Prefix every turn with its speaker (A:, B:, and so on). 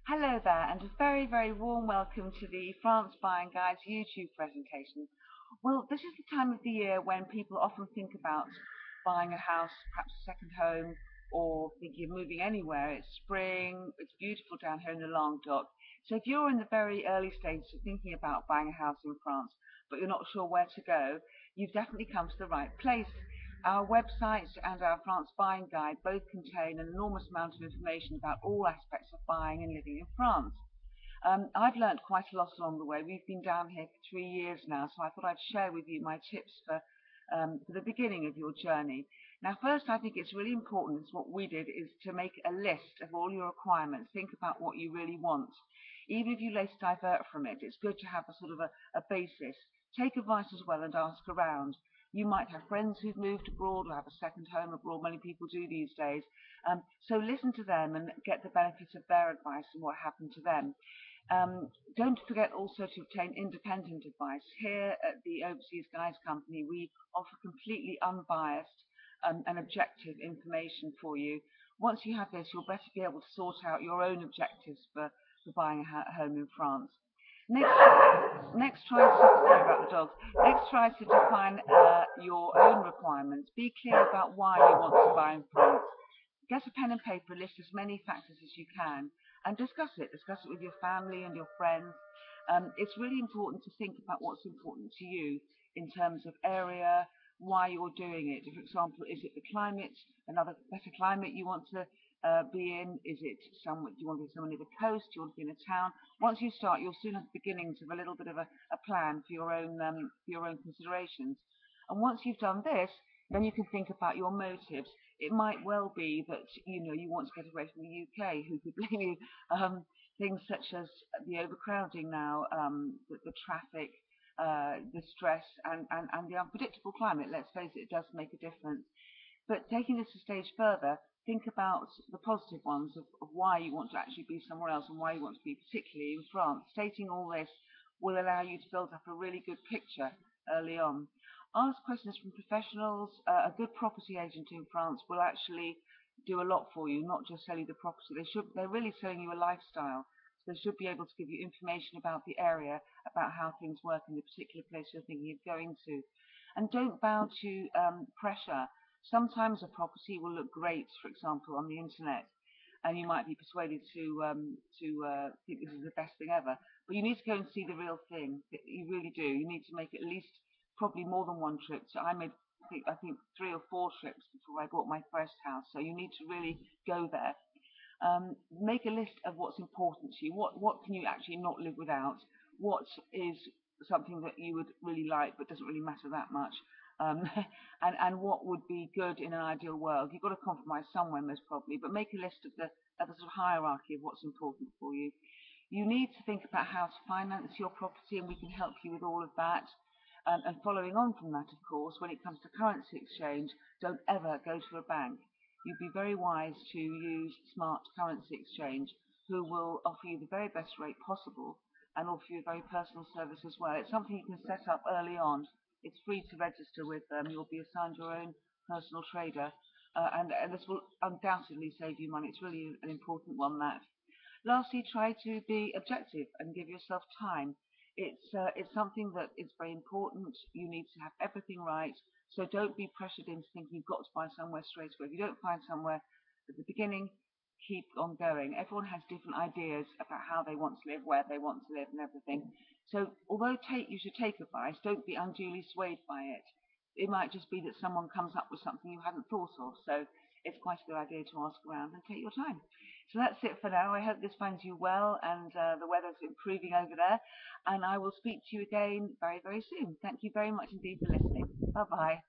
A: Hello there, and a very, very warm welcome to the France Buying Guides YouTube presentation. Well, this is the time of the year when people often think about buying a house, perhaps a second home, or thinking of moving anywhere. It's spring, it's beautiful down here in the Languedoc. So if you're in the very early stages of thinking about buying a house in France, but you're not sure where to go, you've definitely come to the right place. Our website and our France Buying Guide both contain an enormous amount of information about all aspects of buying and living in France. I've learnt quite a lot along the way. We've been down here for 3 years now, so I thought I'd share with you my tips for the beginning of your journey. Now, first, I think it's really important, is what we did, is to make a list of all your requirements. Think about what you really want. Even if you later divert from it, it's good to have a sort of a basis. Take advice as well and ask around. You might have friends who've moved abroad or have a second home abroad. Many people do these days. So listen to them and get the benefit of their advice and what happened to them. Don't forget also to obtain independent advice. Here at the Overseas Guides Company, we offer completely unbiased and objective information for you. Once you have this, you'll better be able to sort out your own objectives for buying a home in France. Next, try to sorry about the dogs. Next, try to define your own requirements. Be clear about why you want to buy in France. Get a pen and paper, list as many factors as you can, and discuss it. Discuss it with your family and your friends. It's really important to think about what's important to you in terms of area, why you're doing it. For example, is it the climate, another better climate you want to be in? Is it somewhere, do you want to be somewhere near the coast? Do you want to be in a town? Once you start, you'll soon have the beginnings of a little bit of a plan for your own considerations. And once you've done this, then you can think about your motives. It might well be that you want to get away from the UK. Who could blame you? Things such as the overcrowding now, the traffic, the stress, and the unpredictable climate. Let's face it, it does make a difference. But taking this a stage further, think about the positive ones of why you want to actually be somewhere else and why you want to be particularly in France. Stating all this will allow you to build up a really good picture early on. Ask questions from professionals. A good property agent in France will actually do a lot for you, not just sell you the property. They're really selling you a lifestyle. So they should be able to give you information about the area, about how things work in the particular place you're thinking of going to. And don't bow to pressure. Sometimes a property will look great, for example, on the internet, and you might be persuaded to think this is the best thing ever. But you need to go and see the real thing. You really do. You need to make at least probably more than one trip. So I made I think 3 or 4 trips before I bought my first house. So you need to really go there. Make a list of what's important to you. What can you actually not live without? What is something that you would really like but doesn't really matter that much? Um, and what would be good in an ideal world? You've got to compromise somewhere most probably, but make a list of the sort of hierarchy of what's important for you. You need to think about how to finance your property, and we can help you with all of that. And following on from that, of course, when it comes to currency exchange, don't ever go to a bank. You'd be very wise to use Smart Currency Exchange, who will offer you the very best rate possible and offer you a very personal service as well. It's something you can set up early on. It's free to register with them. You'll be assigned your own personal trader, and this will undoubtedly save you money. It's really an important one, that. Lastly, try to be objective and give yourself time. It's something that is very important. You need to have everything right. So don't be pressured into thinking you've got to find somewhere straight away. If you don't find somewhere at the beginning, keep on going. Everyone has different ideas about how they want to live, where they want to live, and everything. So although you should take advice, don't be unduly swayed by it. It might just be that someone comes up with something you hadn't thought of. So it's quite a good idea to ask around and take your time. So that's it for now. I hope this finds you well, and the weather's improving over there. And I will speak to you again very, very soon. Thank you very much indeed for listening. Bye-bye.